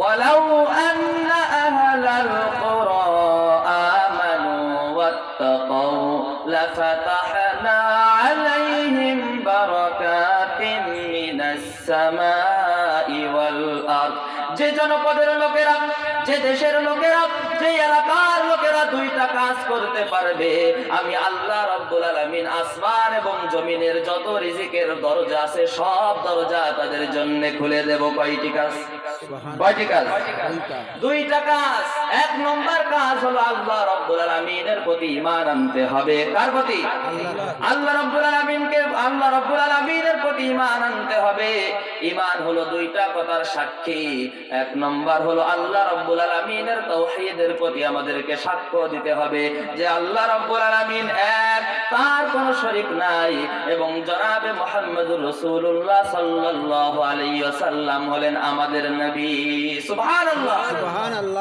ওয়ালাউ আন্না আহলাল কুরা আমানু ওয়াত্তাকাউ লাফাতাহনা আলাইহিম বারাকাতিন মিনাস সামাই ওয়াল আরদ। যে জনপদের লোকেরা, যে দেশের লোকেরা, যে এলাকার লোকেরা দুইটা কাজ করতে পারবে, আমি আল্লাহ রাব্বুল আলামিন আসমান এবং জমিনের যত রিজিকের দরজা আছে সব দরজা তাদের জন্য খুলে দেব। কয়টি কাজ? কয়টি কাজ? দুইটা কাজ। এক নম্বর কাজ হলো আল্লাহ রাব্বুল আলামিনের প্রতি ঈমান আনতে হবে। কার প্রতি? আল্লাহ রাব্বুল আলামিনকে, আল্লাহ রাব্বুল আলামিনের প্রতি ঈমান আনতে হবে। ঈমান হলো দুইটা কথার সাক্ষী। এক নম্বর হলো আল্লাহ রাব্বুল আলামিনের তাওহীদের প্রতি আমাদেরকে সাক্ষ্য দিতে হবে যে আল্লাহ রাব্বুল আলামিন এক, তার কোনো শরীক নাই, এবং জনাবে মুহাম্মদুর রাসূলুল্লাহ সাল্লাল্লাহু আলাইহি ওয়াসাল্লাম হলেন আমাদের নবী। সুবহানাল্লাহ, সুবহানাল্লাহ।